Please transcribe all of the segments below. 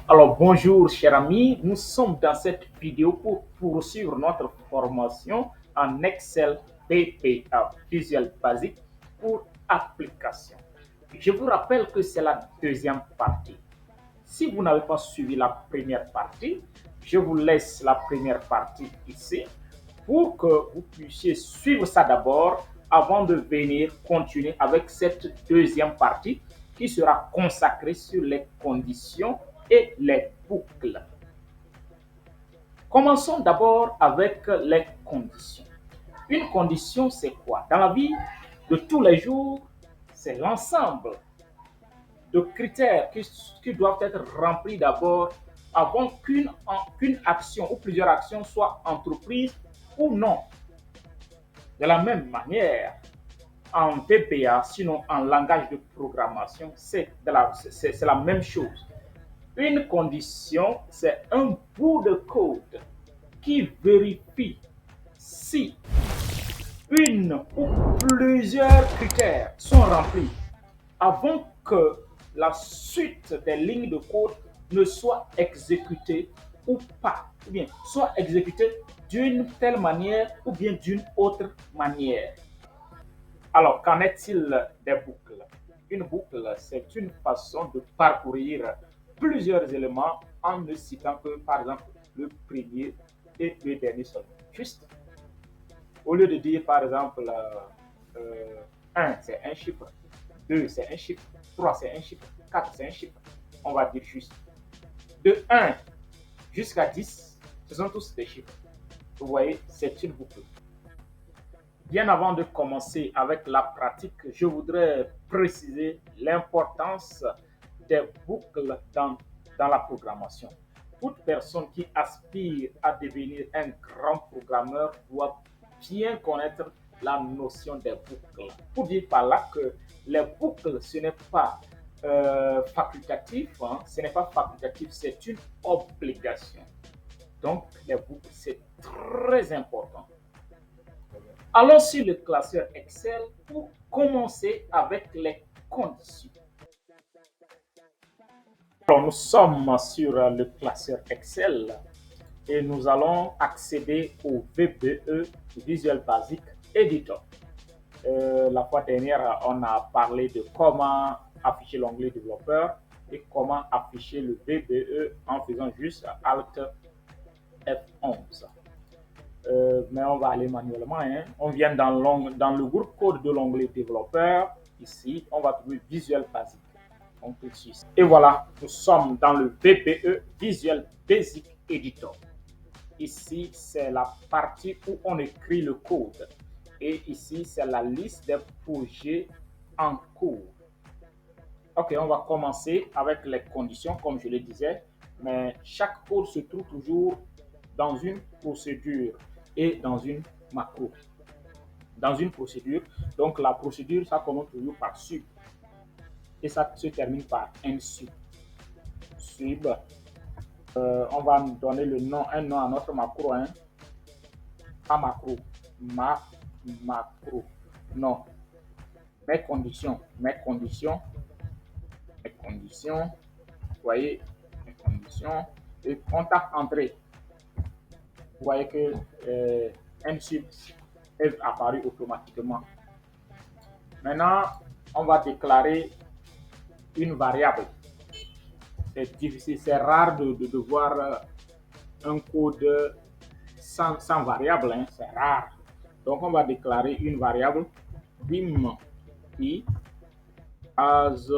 Alors bonjour chers amis, nous sommes dans cette vidéo pour poursuivre notre formation en Excel PPA, Visual Basic pour application. Je vous rappelle que c'est la deuxième partie. Si vous n'avez pas suivi la première partie, je vous laisse la première partie ici pour que vous puissiez suivre ça d'abord avant de venir continuer avec cette deuxième partie qui sera consacrée sur les conditions et les boucles. Commençons d'abord avec les conditions. Une condition, c'est quoi? Dans la vie de tous les jours, c'est l'ensemble de critères qui doivent être remplis d'abord avant qu'une action ou plusieurs actions soient entreprises ou non. De la même manière, en PPA, sinon en langage de programmation, c'est la même chose. Une condition, c'est un bout de code qui vérifie si une ou plusieurs critères sont remplis avant que la suite des lignes de code ne soit exécutée ou pas, ou bien soit exécutée d'une telle manière ou bien d'une autre manière. Alors, qu'en est-il des boucles? Une boucle, c'est une façon de parcourir plusieurs éléments en ne citant que, par exemple, le premier et le dernier seulement. Juste, au lieu de dire, par exemple, 1, c'est un chiffre, 2, c'est un chiffre, 3, c'est un chiffre, 4, c'est un chiffre, on va dire juste. De 1 jusqu'à 10, ce sont tous des chiffres. Vous voyez, c'est une boucle. Bien avant de commencer avec la pratique, je voudrais préciser l'importance des boucles dans la programmation. Toute personne qui aspire à devenir un grand programmeur doit bien connaître la notion des boucles. Pour dire par là que les boucles, ce n'est pas facultatif, hein, ce n'est pas facultatif, c'est une obligation. Donc, les boucles, c'est très important. Allons sur le classeur Excel pour commencer avec les conditions. Alors, nous sommes sur le classeur Excel et nous allons accéder au VBE, Visual Basic Editor. La fois dernière, on a parlé de comment afficher l'onglet développeur et comment afficher le VBE en faisant juste Alt F11. Mais on va aller manuellement. Hein. On vient dans le groupe code de l'onglet développeur. Ici, on va trouver Visual Basic. On clique sur ça. Et voilà, nous sommes dans le VBE, Visual Basic Editor. Ici, c'est la partie où on écrit le code. Et ici, c'est la liste des projets en cours. Ok, on va commencer avec les conditions, comme je le disais. Mais chaque code se trouve toujours dans une procédure et dans une macro. Dans une procédure, donc la procédure, ça commence toujours par sub et ça se termine par un sub. Sub, on va donner le nom, un nom à notre macro, hein. A macro, macro, non, mes conditions, vous voyez, mes conditions, et on tape entrée. Vous voyez que un sub est apparu automatiquement. Maintenant, on va déclarer une variable. C'est difficile, c'est rare de voir un code sans variable, hein, c'est rare. Donc, on va déclarer une variable dim i as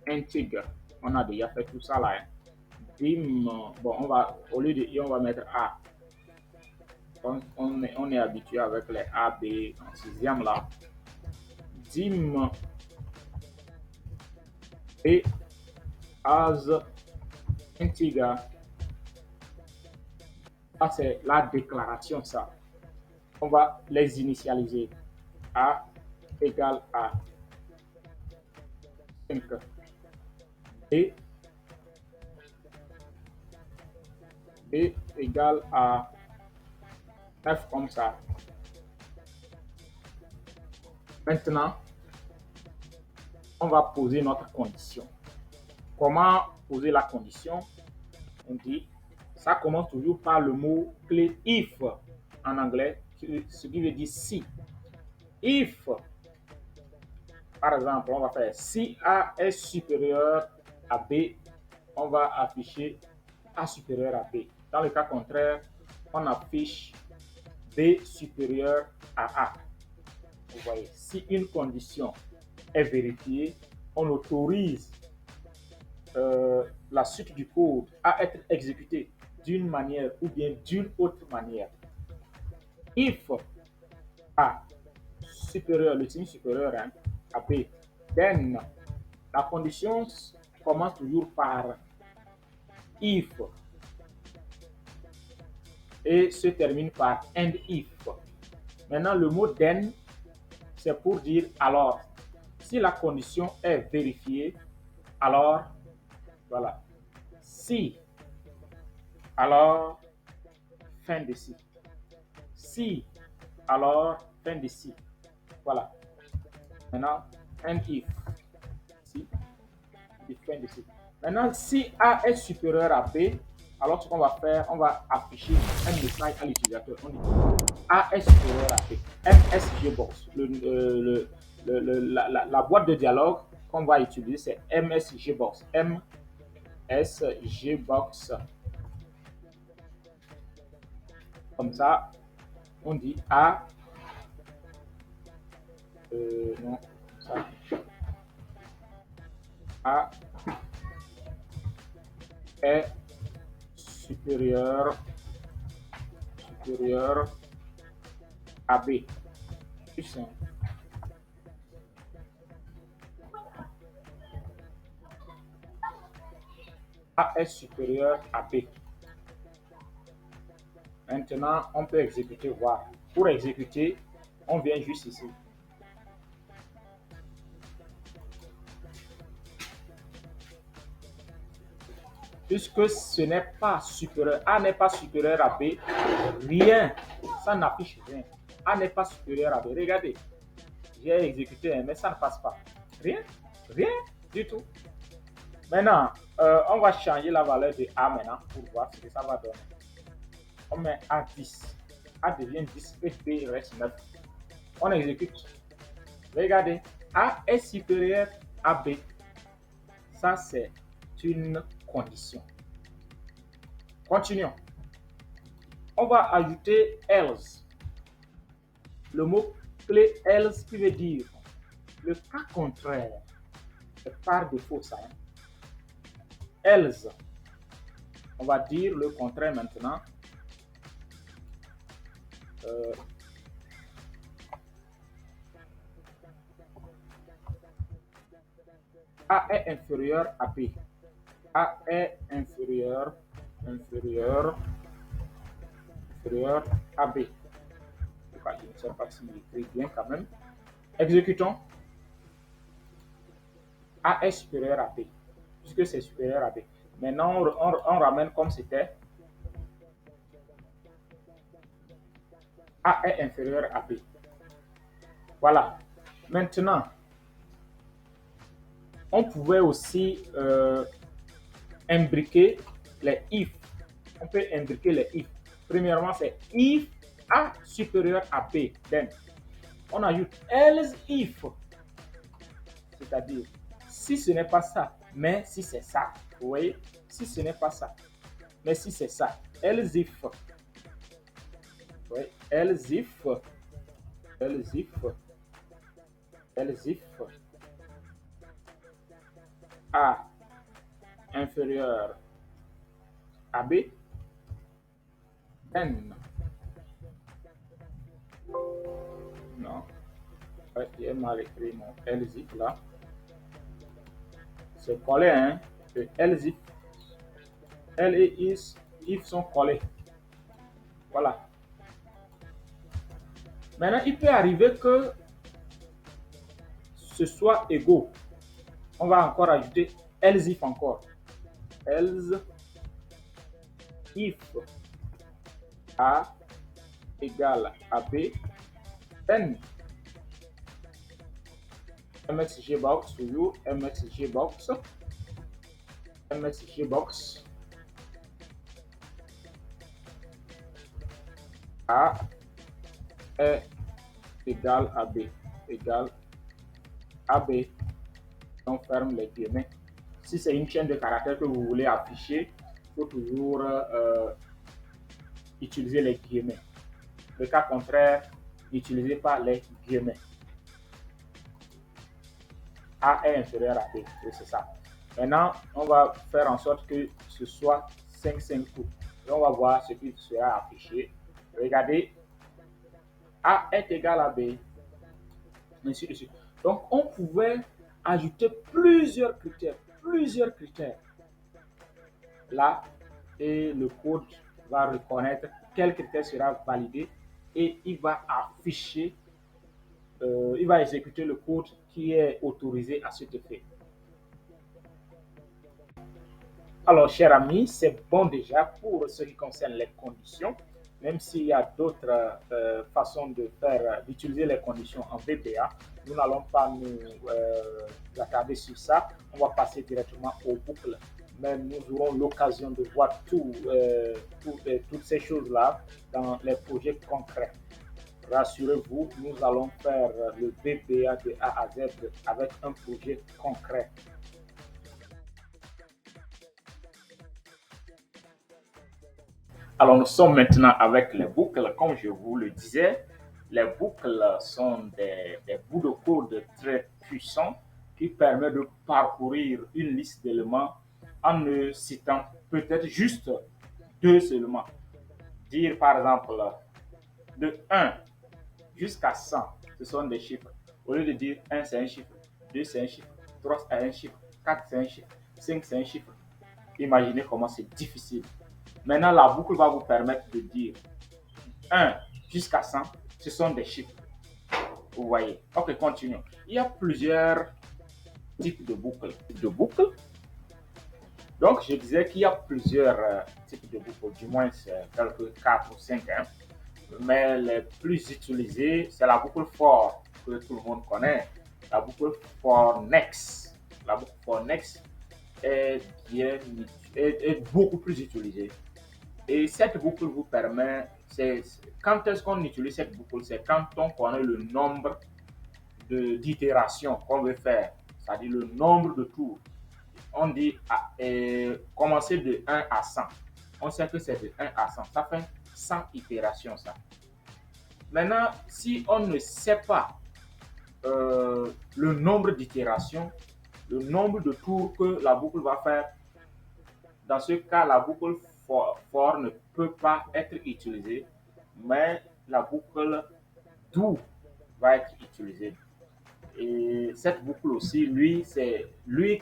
integer. On a déjà fait tout ça là. Hein. Dim, bon, on va, au lieu de i, on va mettre a. On est habitué avec les a, b en sixième là. Dim et as integer. Ça, c'est la déclaration, ça. On va les initialiser. A égale à 5. B égale à 9 comme ça. Maintenant, on va poser notre condition. Comment poser la condition, on dit, ça commence toujours par le mot clé if en anglais, ce qui veut dire si. If, par exemple, on va faire si A est supérieur à B, on va afficher A supérieur à B. Dans le cas contraire, on affiche B supérieur à A. Vous voyez, si une condition est vérifiée, on autorise la suite du code à être exécutée d'une manière ou bien d'une autre manière. If A supérieur, le signe supérieur à B, then la condition commence toujours par if et se termine par and if. Maintenant, le mot then, c'est pour dire alors. Si la condition est vérifiée, alors, voilà. Si, alors, fin de si. Si, alors, fin de si. Voilà. Maintenant, and if. Si, fin de si. Maintenant, si A est supérieur à B, alors ce qu'on va faire, on va afficher un message à l'utilisateur. On dit A est supérieur à B. MSGBox. La boîte de dialogue qu'on va utiliser, c'est MSGBox. MSGBox. Comme ça, on dit A. Non, ça. A est supérieur à B. Plus simple. A est supérieur à B. Maintenant, on peut exécuter voir. Pour exécuter, on vient juste ici. Puisque ce n'est pas supérieur, A n'est pas supérieur à B, rien, ça n'affiche rien. A n'est pas supérieur à B. Regardez, j'ai exécuté, mais ça ne passe pas. Rien, rien du tout. Maintenant, on va changer la valeur de A maintenant pour voir ce que ça va donner. On met A 10. A devient 10 et B reste 9. On exécute. Regardez, A est supérieur à B. Ça, c'est une condition. Continuons. On va ajouter else. Le mot clé else qui veut dire le cas contraire. C'est par défaut ça. Else. On va dire le contraire maintenant. A est inférieur à B. A est inférieur à B. Je ne sais pas si j'écris bien quand même. Exécutons. A est supérieur à B. Puisque c'est supérieur à B. Maintenant, on ramène comme c'était. A est inférieur à B. Voilà. Maintenant, on pouvait aussi imbriquer les if. On peut imbriquer les if. Premièrement, c'est if A supérieur à B. Then, on ajoute else if. C'est-à-dire, si ce n'est pas ça, mais si c'est ça. Vous voyez, si ce n'est pas ça, mais si c'est ça. Else if. Oui, else if. Else if. Else if. A inférieur à B, N. Non, il est mal écrit mon else if là. C'est collé, hein. Le else if. L et if sont collés. Voilà. Maintenant, il peut arriver que ce soit égaux. On va encore ajouter else if encore. Else if A égale à B, then MXGBox toujours MXGBox. MSG box A est égal à B égale AB. On ferme les guillemets. Si c'est une chaîne de caractères que vous voulez afficher, il faut toujours utiliser les guillemets. Le cas contraire, n'utilisez pas les guillemets. A est inférieur à B, oui, c'est ça. Maintenant, on va faire en sorte que ce soit 5 coups. Et on va voir ce qui sera affiché. Regardez, A est égal à B, ainsi de suite. Donc, on pouvait ajouter plusieurs critères là, et le code va reconnaître quel critère sera validé et il va afficher, il va exécuter le code qui est autorisé à cet effet. Alors, chers amis, c'est bon déjà pour ce qui concerne les conditions, même s'il y a d'autres façons de faire, d'utiliser les conditions en VBA. Nous n'allons pas nous attarder sur ça. On va passer directement aux boucles. Mais nous aurons l'occasion de voir toutes ces choses-là dans les projets concrets. Rassurez-vous, nous allons faire le VBA de A à Z avec un projet concret. Alors, nous sommes maintenant avec les boucles. Comme je vous le disais, les boucles sont des bouts de code très puissants qui permettent de parcourir une liste d'éléments en ne citant peut-être juste deux seulement. Dire par exemple de 1 jusqu'à 100, ce sont des chiffres. Au lieu de dire 1 c'est un chiffre, 2 c'est un chiffre, 3 c'est un chiffre, 4 c'est un chiffre, 5 c'est un chiffre. Imaginez comment c'est difficile. Maintenant, la boucle va vous permettre de dire 1 jusqu'à 100, ce sont des chiffres. Vous voyez. Ok, continuons. Il y a plusieurs types de boucles. Donc, je disais qu'il y a plusieurs types de boucles, du moins quelques 4 ou 5. Hein. Mais les plus utilisés, c'est la boucle for que tout le monde connaît. La boucle for next. La boucle for next est, est beaucoup plus utilisée. Et cette boucle vous permet, quand est-ce qu'on utilise cette boucle? C'est quand on connaît le nombre d'itérations qu'on veut faire, c'est-à-dire le nombre de tours. On dit commencer de 1 à 100. On sait que c'est de 1 à 100. Ça fait 100 itérations, ça. Maintenant, si on ne sait pas le nombre d'itérations, le nombre de tours que la boucle va faire, dans ce cas, la boucle for ne peut pas être utilisée, mais la boucle do va être utilisée. Et cette boucle aussi,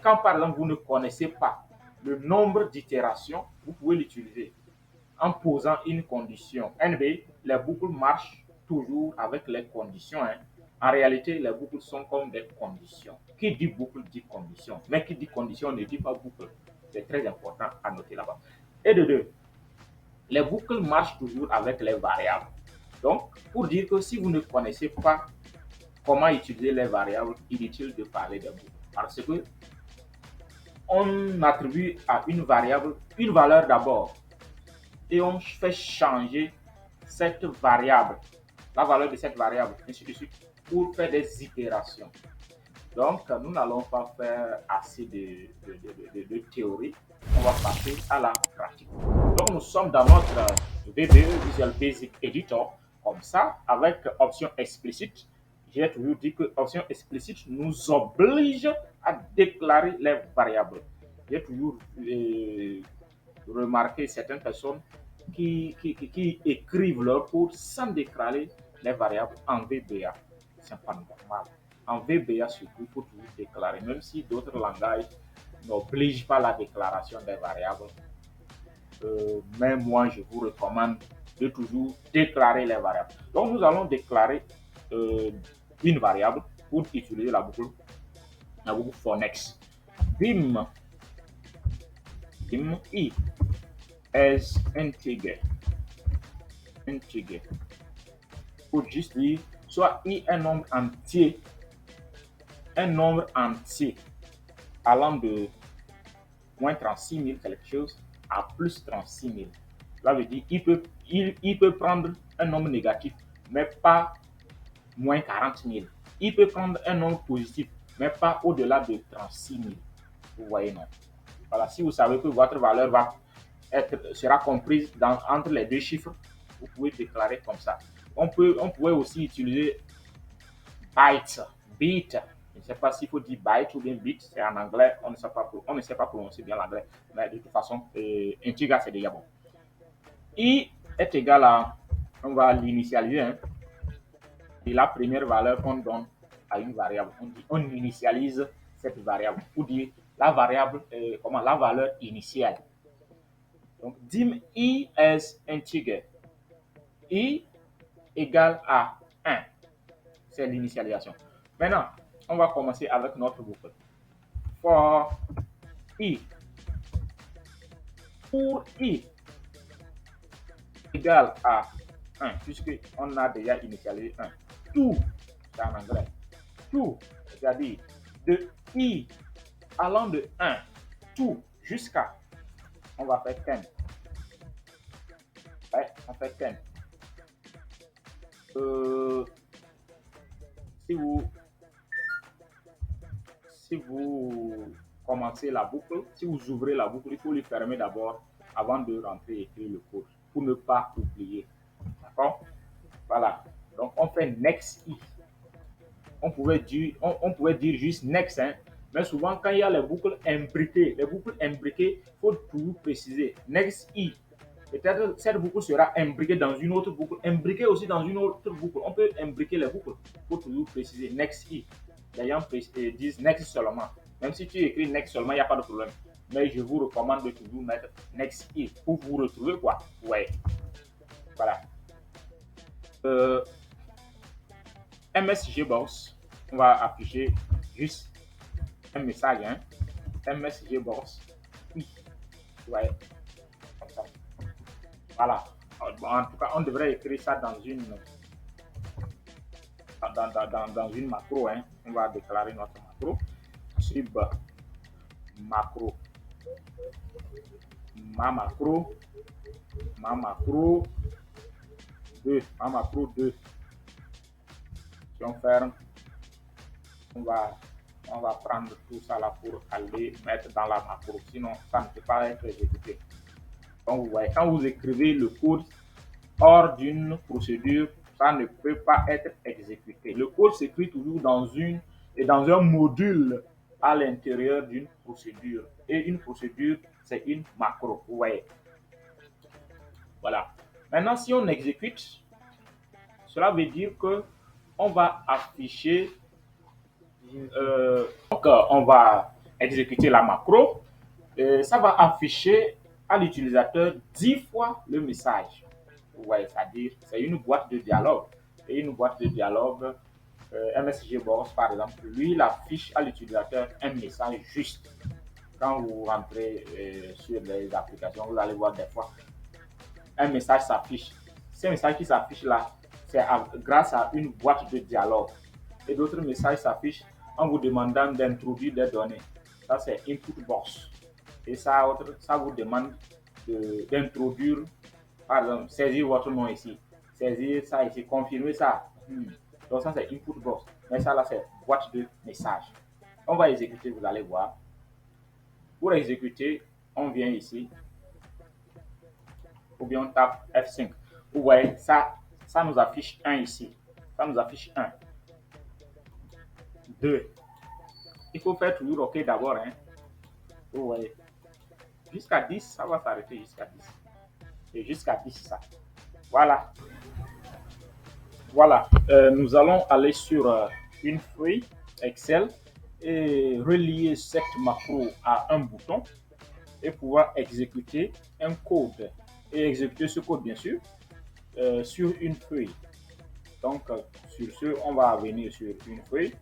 quand par exemple vous ne connaissez pas le nombre d'itérations, vous pouvez l'utiliser en posant une condition. NB, les boucles marchent toujours avec les conditions. Hein. En réalité, les boucles sont comme des conditions. Qui dit boucle dit condition, mais qui dit condition ne dit pas boucle. C'est très important à noter là-bas. Et de deux, les boucles marchent toujours avec les variables. Donc, pour dire que si vous ne connaissez pas comment utiliser les variables, inutile de parler des boucles. Parce que on attribue à une variable une valeur d'abord et on fait changer cette variable, la valeur de cette variable, ainsi de suite, pour faire des itérations. Donc, nous n'allons pas faire assez de théorie. On va passer à la pratique. Donc, nous sommes dans notre VBE, Visual Basic Editor, comme ça, avec option explicite. J'ai toujours dit que option explicite nous oblige à déclarer les variables. J'ai toujours remarqué certaines personnes qui écrivent leur code sans déclarer les variables en VBA. C'est pas normal. En VBA surtout, il faut toujours déclarer, même si d'autres langages n'obligent pas la déclaration des variables. Mais moi, je vous recommande de toujours déclarer les variables. Donc, nous allons déclarer une variable pour utiliser la boucle for next. Bim I as integer. Pour juste dire, soit I un nombre entier allant de moins 36 000 quelque chose à plus 36 000. Cela veut dire qu'il peut prendre un nombre négatif, mais pas moins 40 000. Il peut prendre un nombre positif, mais pas au-delà de 36 000. Vous voyez, non? Voilà, si vous savez que votre valeur sera comprise entre les deux chiffres, vous pouvez déclarer comme ça. On pourrait aussi utiliser byte, bit. Je ne sais pas s'il faut dire byte ou bien bit, c'est en anglais, on ne sait pas prononcer bien l'anglais, mais de toute façon, integer, c'est déjà bon. I est égal à, on va l'initialiser, hein, et la première valeur qu'on donne à une variable. On initialise cette variable pour dire la variable, la valeur initiale. Donc, dim I as integer. I égale à 1. C'est l'initialisation. Maintenant, on va commencer avec notre boucle. For I. Pour I égale à 1, puisqu'on a déjà initialisé 1. Tout, c'est en anglais. Tout, c'est-à-dire de I allant de 1, tout jusqu'à, on va faire 10. Ouais, on fait 10. Si vous commencez la boucle, si vous ouvrez la boucle, il faut les fermer d'abord avant de rentrer et écrire le code pour ne pas oublier. D'accord? Voilà. Donc, on fait next i. On pouvait dire juste next, hein, mais souvent, quand il y a les boucles imbriquées, il faut toujours préciser next i. Peut-être cette boucle sera imbriquée dans une autre boucle, imbriquée aussi dans une autre boucle. On peut imbriquer les boucles. Il faut toujours préciser next i. Les gens disent next seulement. Même si tu écris next seulement, il n'y a pas de problème. Mais je vous recommande de toujours mettre next i pour vous retrouver, quoi. Ouais. Voilà. MSGBox, on va afficher juste un message, hein. MSGBox, oui. Ouais. Comme ça. Voilà. En tout cas, on devrait écrire ça dans une macro, hein. On va déclarer notre macro. Sub macro. Ma macro 2. Ma macro 2. Si on ferme, on va prendre tout ça là pour aller mettre dans la macro. Sinon, ça ne peut pas être exécuté. Donc, vous voyez, quand vous écrivez le code hors d'une procédure, ça ne peut pas être exécuté. Le code s'écrit toujours dans un module à l'intérieur d'une procédure. Et une procédure, c'est une macro. Vous voyez. Voilà. Maintenant, si on exécute, cela veut dire que on va afficher, on va exécuter la macro. Ça va afficher à l'utilisateur 10 fois le message. Vous voyez, c'est-à-dire, c'est une boîte de dialogue. Et une boîte de dialogue, MSGBox, par exemple, lui, il affiche à l'utilisateur un message juste. Quand vous rentrez sur les applications, vous allez voir des fois, un message s'affiche. Ce message qui s'affiche là, c'est grâce à une boîte de dialogue. Et d'autres messages s'affichent en vous demandant d'introduire des données. Ça, c'est input box. Et ça vous demande d'introduire, par exemple, saisir votre nom ici, saisir ça ici, confirmer ça. Donc ça, c'est input box. Mais ça, là, c'est boîte de message. On va exécuter, vous allez voir. Pour exécuter, on vient ici, ou bien on tape F5. Vous voyez, ça nous affiche 1 ici. Ça nous affiche 1. 2. Il faut faire toujours OK d'abord. Hein. Vous voyez. Jusqu'à 10, ça va s'arrêter jusqu'à 10. Et jusqu'à 10, ça. Voilà. Voilà. Nous allons aller sur une feuille Excel et relier cette macro à un bouton et pouvoir exécuter un code. Et exécuter ce code, bien sûr, sur une feuille. Donc, sur ce, on va venir sur une feuille.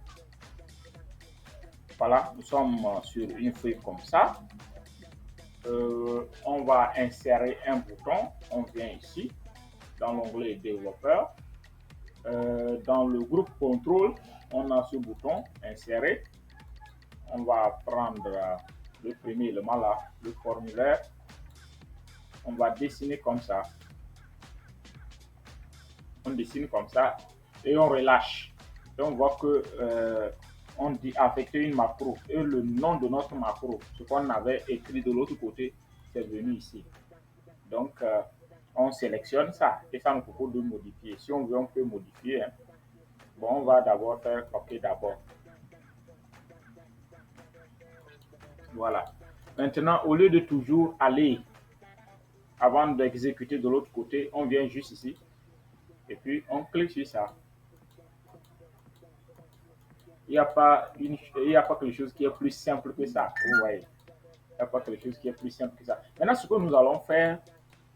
Voilà, nous sommes sur une feuille comme ça. On va insérer un bouton. On vient ici, dans l'onglet développeur. Dans le groupe contrôle, on a ce bouton insérer. On va prendre le premier élément là, le formulaire. On va dessiner comme ça. On dessine comme ça et on relâche. Et on voit que on dit affecter une macro et le nom de notre macro, ce qu'on avait écrit de l'autre côté, c'est venu ici. Donc, on sélectionne ça et ça nous propose de modifier. Si on veut, on peut modifier. Hein. Bon, on va d'abord faire OK d'abord. Voilà. Maintenant, au lieu de toujours aller avant d'exécuter de l'autre côté, on vient juste ici et puis on clique sur ça. Il n'y a pas quelque chose qui est plus simple que ça. Vous voyez. Il n'y a pas quelque chose qui est plus simple que ça. Maintenant, ce que nous allons faire,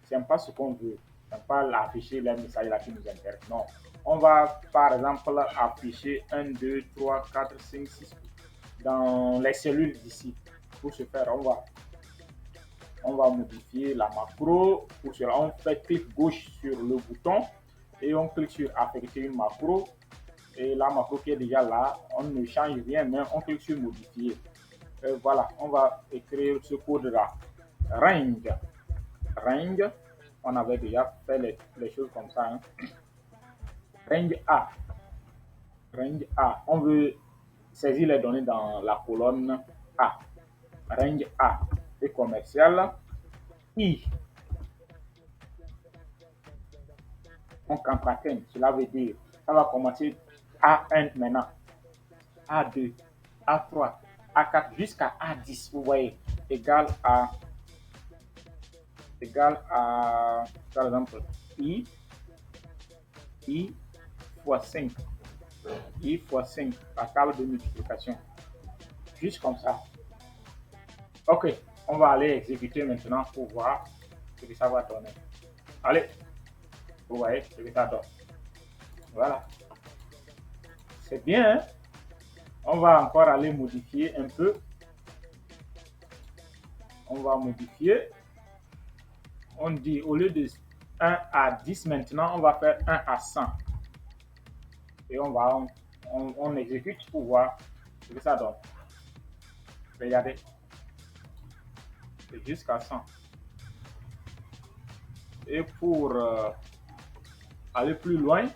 ce n'est pas ce qu'on veut. Ce n'est pas afficher les messages là qui nous intéressent. Non. On va, par exemple, afficher 1, 2, 3, 4, 5, 6 dans les cellules d'ici. Pour ce faire, on va modifier la macro. Pour cela, on fait clic gauche sur le bouton et on clique sur affecter une macro. Et la macro qui est déjà là, on ne change rien, mais on clique sur modifier. Et voilà, on va écrire ce code-là. Range. Range. On avait déjà fait les choses comme ça. Hein. Range A. Range A. On veut saisir les données dans la colonne A. Range A. Et commercial. I. On concatène. Cela veut dire, ça va commencer A1 maintenant. A2. A3. A4 jusqu'à A10. Vous voyez, égal à, par exemple, I fois 5. I fois 5, la table de multiplication. Juste comme ça. Ok, on va aller exécuter maintenant pour voir ce que ça va donner. Allez, vous voyez ce que ça donne. Voilà. C'est bien, hein? On va encore aller modifier un peu. On va modifier. On dit au lieu de 1 à 10 maintenant, on va faire 1 à 100. Et on exécute pour voir ce que ça donne. Regardez. C'est jusqu'à 100. Et pour aller plus loin,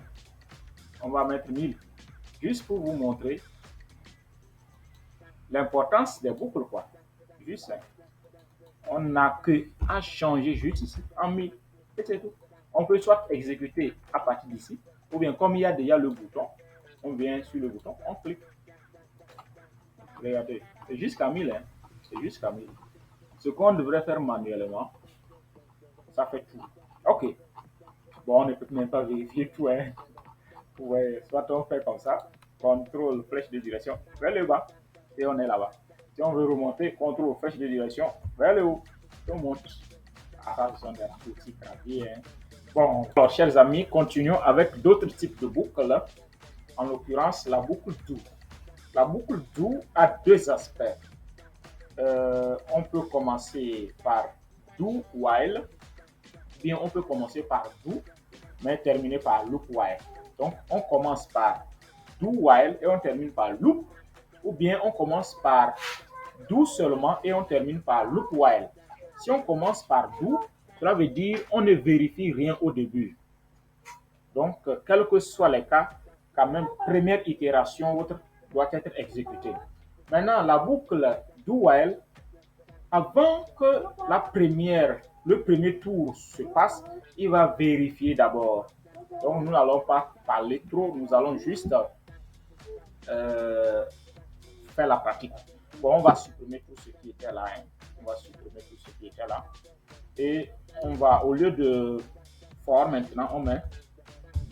on va mettre 1000. Juste pour vous montrer l'importance des boucles, quoi. Juste ça. On n'a que à changer juste ici en 1000. Et c'est tout. On peut soit exécuter à partir d'ici, ou bien comme il y a déjà le bouton, on vient sur le bouton, on clique. Regardez, c'est jusqu'à 1000. Hein. C'est jusqu'à 1000. Ce qu'on devrait faire manuellement, ça fait tout. Ok. Bon, on ne peut même pas vérifier tout. Hein. Ouais, soit on fait comme ça, contrôle flèche de direction vers le bas, et on est là-bas. Si on veut remonter, contrôle flèche de direction vers le haut, et on monte. Ah, ce sont des petits claviers. Hein. Bon, alors, chers amis, continuons avec d'autres types de boucles. En l'occurrence, la boucle do. La boucle do a deux aspects. On peut commencer par do while, bien on peut commencer par do, mais terminer par loop while. Donc, on commence par do while et on termine par loop, ou bien on commence par do seulement et on termine par loop while. Si on commence par do, cela veut dire on ne vérifie rien au début. Donc, quels que soient les cas, quand même, première itération autre doit être exécutée. Maintenant, la boucle do while, avant que le premier tour se passe, il va vérifier d'abord. Donc, nous n'allons pas parler trop, nous allons juste faire la pratique. Bon, on va supprimer tout ce qui était là. Hein. On va supprimer tout ce qui était là. Et on va, au lieu de for maintenant, on met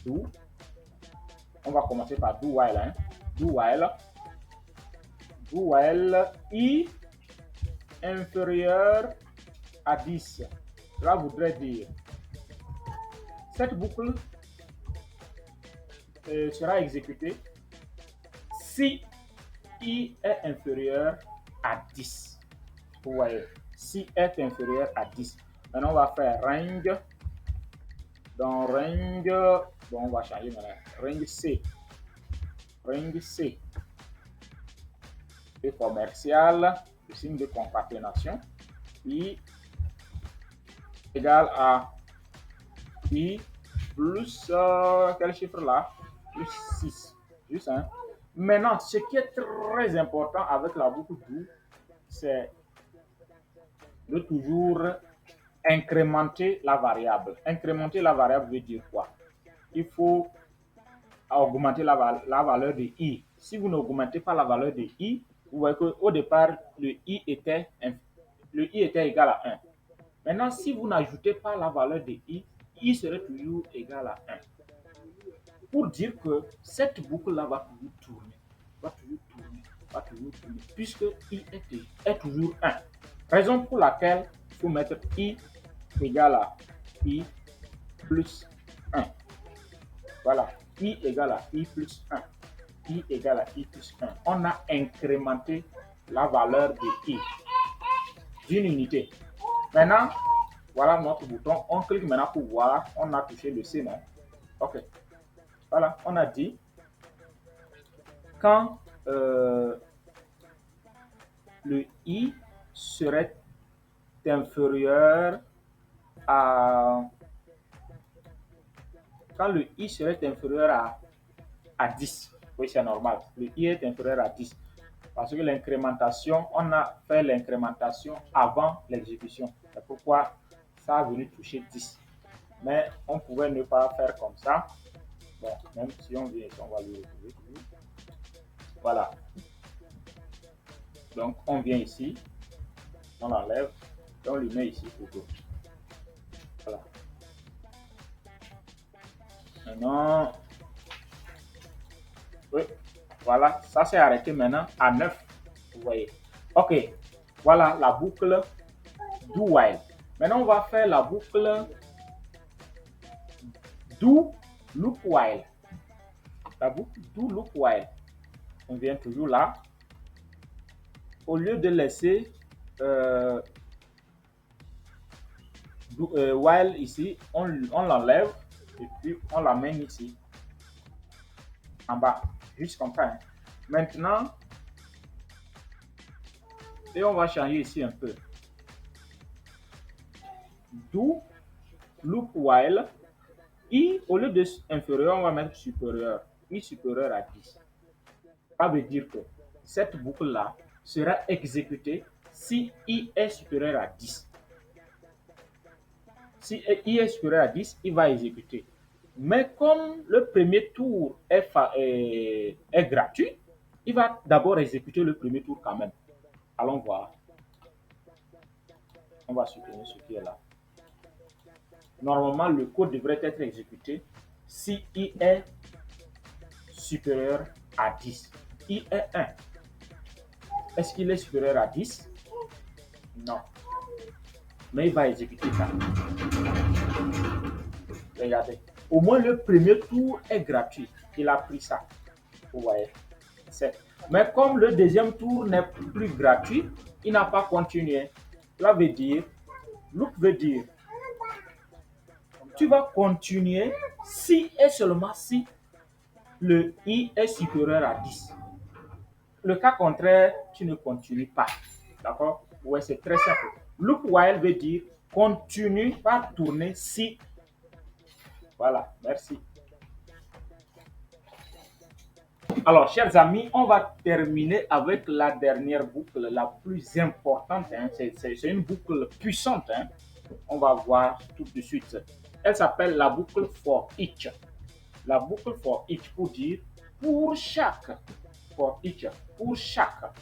do. On va commencer par do while. Hein. Do while. Do while i inférieur à 10. Cela voudrait dire cette boucle sera exécutée si i est inférieur à 10. Vous voyez, si est inférieur à 10. Maintenant, on va faire range. Dans range, bon, on va changer maintenant. Range C. Range C. Et commercial. le signe de concaténation. I égale à I plus, quel chiffre là? Plus 6. Juste, hein? Maintenant, ce qui est très important avec la boucle do, c'est de toujours incrémenter la variable. Incrémenter la variable veut dire quoi? Il faut augmenter la valeur de i. Si vous n'augmentez pas la valeur de i, vous voyez qu'au départ, le i était égal à 1. Maintenant, si vous n'ajoutez pas la valeur de i serait toujours égal à 1. Pour dire que cette boucle-là va toujours tourner, va toujours tourner, va toujours tourner, puisque i est toujours 1. Raison pour laquelle il faut mettre i égale à i plus 1. Voilà, i égale à i plus 1. I égale à i plus 1. On a incrémenté la valeur de i d'une unité. Maintenant, voilà notre bouton. On clique maintenant pour voir. On a touché le C, non? OK. Voilà, on a dit quand le i serait inférieur à quand le i serait inférieur à 10. Oui, c'est normal. Le i est inférieur à 10. Parce que l'incrémentation, on a fait l'incrémentation avant l'exécution. C'est pourquoi ça a venu toucher 10. Mais on pouvait ne pas faire comme ça. Bon, même si on vient ici, on va le retrouver. Voilà. Donc, on vient ici, on l'enlève, et on le met ici pour tout. Voilà. Maintenant, oui, voilà, ça s'est arrêté maintenant à 9. Vous voyez. OK. Voilà la boucle do while. Maintenant, on va faire la boucle do loop while. La boucle do loop while. On vient toujours là. Au lieu de laisser while ici, on l'enlève et puis on l'amène ici en bas, juste comme ça. Hein. Maintenant, et on va changer ici un peu. Do loop while i au lieu de inférieur, on va mettre supérieur. I supérieur à 10. Ça veut dire que cette boucle-là sera exécutée si i est supérieur à 10. Si i est supérieur à 10, il va exécuter. Mais comme le premier tour est gratuit, il va d'abord exécuter le premier tour quand même. Allons voir. On va soutenir ce qui est là. Normalement, le code devrait être exécuté si i est supérieur à 10. I est 1. Est-ce qu'il est supérieur à 10? Non. Mais il va exécuter ça. Regardez. Au moins, le premier tour est gratuit. Il a pris ça. Vous voyez. Mais comme le deuxième tour n'est plus gratuit, il n'a pas continué. Cela veut dire, loop veut dire, tu vas continuer si et seulement si le i est supérieur à 10. Le cas contraire, tu ne continues pas. D'accord? Ouais, c'est très simple. Loop while veut dire continue par tourner si. Voilà, merci. Alors, chers amis, on va terminer avec la dernière boucle, la plus importante. Hein. C'est une boucle puissante. Hein. On va voir tout de suite. Elle s'appelle la boucle for each. La boucle for each pour dire pour chaque. For each, pour chaque.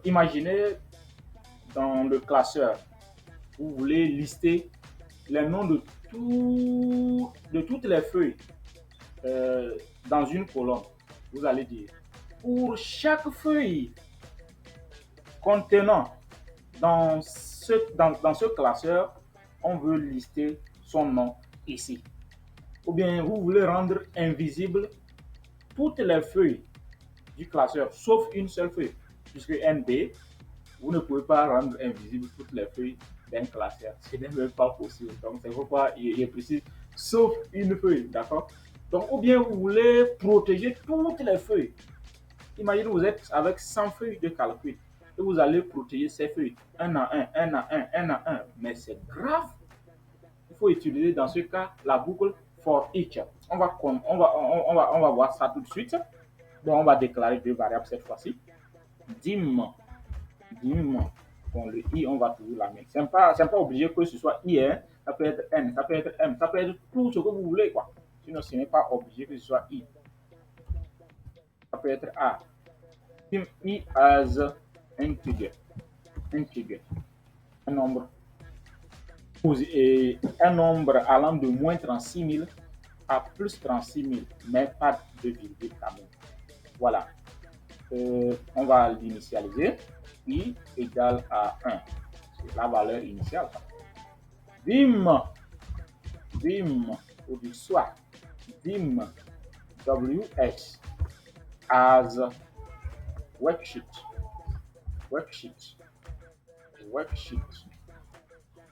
Imaginez dans le classeur, vous voulez lister les noms de toutes les feuilles dans une colonne. Vous allez dire, pour chaque feuille contenant dans ce classeur, on veut lister son nom ici. Ou bien vous voulez rendre invisible toutes les feuilles du classeur, sauf une seule feuille, puisque NB, vous ne pouvez pas rendre invisible toutes les feuilles d'un classeur. Ce n'est même pas possible. Donc, c'est pourquoi il précise, sauf une feuille, d'accord? Donc, ou bien vous voulez protéger toutes les feuilles. Imaginez, vous êtes avec 100 feuilles de calcul. et vous allez protéger ces feuilles un à un, un à un, un à un. Mais c'est grave. Il faut utiliser dans ce cas la boucle for each. On va voir ça tout de suite. Donc, on va déclarer deux variables cette fois-ci. Dim, dim. Bon, le i, on va toujours la mettre. C'est pas obligé que ce soit i, hein. Ça peut être n, ça peut être m, ça peut être tout ce que vous voulez, quoi. Sinon, ce n'est pas obligé que ce soit i. Ça peut être a. Dim i as integer. Integer. Un nombre. Et un nombre allant de moins 36 000 à plus 36 000, mais pas de virgule quand même. Voilà. On va l'initialiser. I égale à 1. C'est la valeur initiale. Dim, dim, ou du soit, dim ws as worksheet. Worksheet. Worksheet.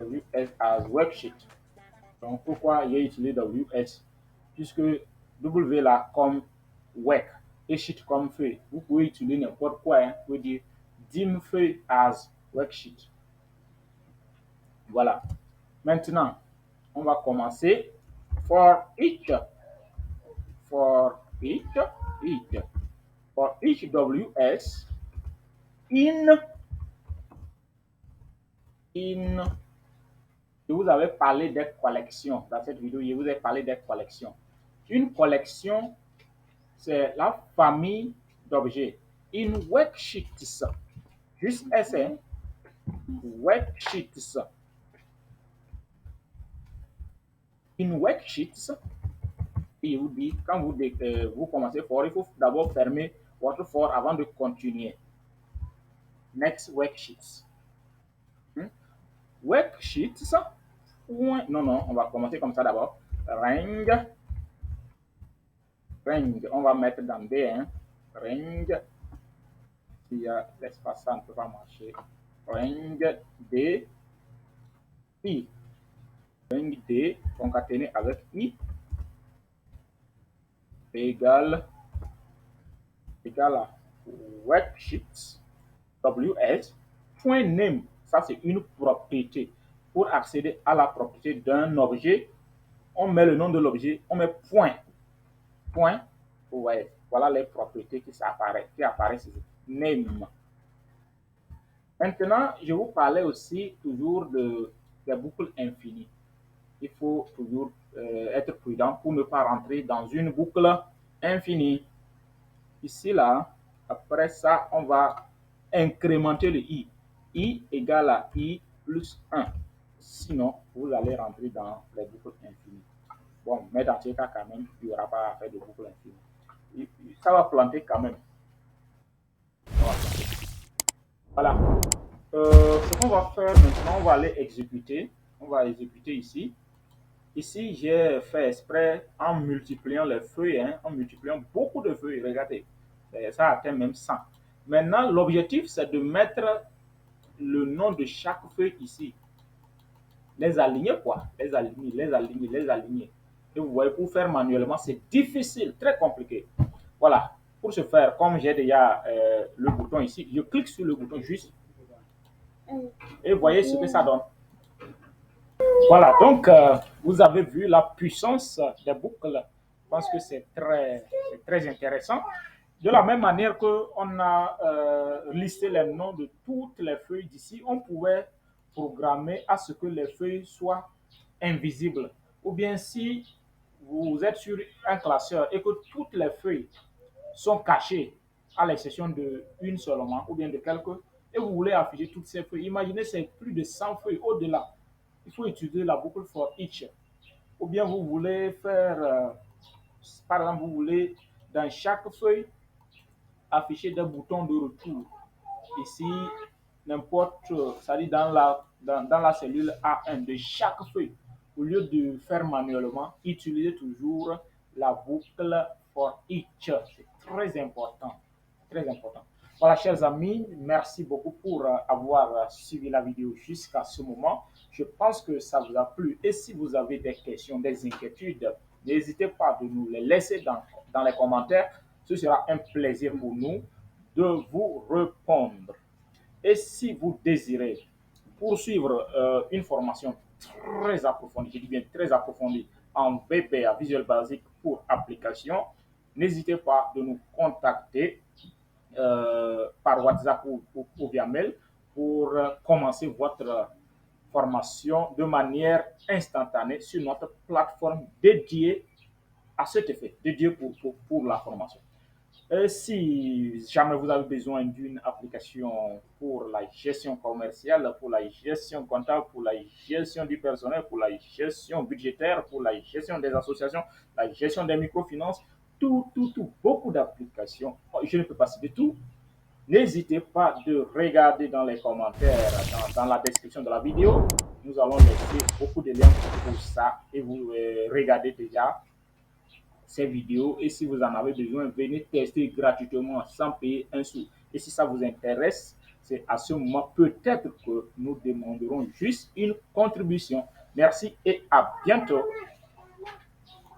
Ws as worksheet. Donc, pourquoi j'ai utilisé ws? Puisque w là comme work et sheet comme feuille. Vous pouvez utiliser n'importe quoi. Hein. Vous pouvez dire dim feuille as worksheet. Voilà. Maintenant, on va commencer. For each. For each. Each. For each ws in. Je vous avais parlé des collections. Dans cette vidéo, je vous ai parlé des collections. Une collection, c'est la famille d'objets. In worksheets, juste S, worksheets. In worksheets, il vous dit, quand vous commencez for, il faut d'abord fermer votre for avant de continuer. Next worksheets. Worksheets, non, on va commencer comme ça d'abord. Range, on va mettre dans D, hein. Range, s'il y a l'espace, ça ne peut pas marcher. Range D, I. Range D concaténé avec I égale à worksheets ws point name. Ça, c'est une propriété. Pour accéder à la propriété d'un objet, on met le nom de l'objet, on met point. Point. Ouais, voilà les propriétés qui apparaissent ici. Name. Maintenant, je vous parlais aussi toujours des boucles infinies. Il faut toujours être prudent pour ne pas rentrer dans une boucle infinie. Ici, là, après ça, on va incrémenter le i. I égale à i plus 1. Sinon, vous allez rentrer dans les boucles infinies. Bon, mais dans ce cas, quand même, il n'y aura pas à faire de boucle infinie. Ça va planter quand même. Voilà. Ce qu'on va faire maintenant, on va aller exécuter. On va exécuter ici. Ici, j'ai fait exprès en multipliant les feuilles, hein, en multipliant beaucoup de feuilles. Regardez, ça atteint même 100. Maintenant, l'objectif, c'est de mettre le nom de chaque feuille ici. Les aligner, quoi. Les aligner. Et vous voyez, pour faire manuellement, c'est difficile, très compliqué. Voilà. Pour ce faire, comme j'ai déjà le bouton ici, je clique sur le bouton juste. Et voyez ce que ça donne. Voilà, donc vous avez vu la puissance des boucles. Je pense que c'est très intéressant. De la même manière qu'on a listé les noms de toutes les feuilles d'ici, on pouvait programmer à ce que les feuilles soient invisibles. Ou bien si vous êtes sur un classeur et que toutes les feuilles sont cachées, à l'exception d'une seulement, ou bien de quelques, et vous voulez afficher toutes ces feuilles. Imaginez, c'est plus de 100 feuilles au-delà. Il faut utiliser la boucle for each. Ou bien vous voulez faire, par exemple, vous voulez dans chaque feuille afficher des boutons de retour. Ici, n'importe, c'est-à-dire dans la cellule A1 de chaque feuille. Au lieu de faire manuellement, utilisez toujours la boucle for each. C'est très important. Très important. Voilà, chers amis, merci beaucoup pour avoir suivi la vidéo jusqu'à ce moment. Je pense que ça vous a plu. Et si vous avez des questions, des inquiétudes, n'hésitez pas de nous les laisser dans les commentaires. Ce sera un plaisir pour nous de vous répondre. Et si vous désirez poursuivre une formation très approfondie, je dis bien très approfondie, en VBA, Visual Basic pour application, n'hésitez pas de nous contacter par WhatsApp ou via mail pour commencer votre formation de manière instantanée sur notre plateforme dédiée à cet effet, dédiée pour la formation. Si jamais vous avez besoin d'une application pour la gestion commerciale, pour la gestion comptable, pour la gestion du personnel, pour la gestion budgétaire, pour la gestion des associations, la gestion des microfinances, beaucoup d'applications. Je ne peux pas citer tout. N'hésitez pas de regarder dans les commentaires, dans la description de la vidéo. Nous allons laisser beaucoup de liens pour ça et vous regardez déjà ces vidéos. Et si vous en avez besoin, venez tester gratuitement sans payer un sou. Et si ça vous intéresse, c'est à ce moment peut-être que nous demanderons juste une contribution. Merci et à bientôt.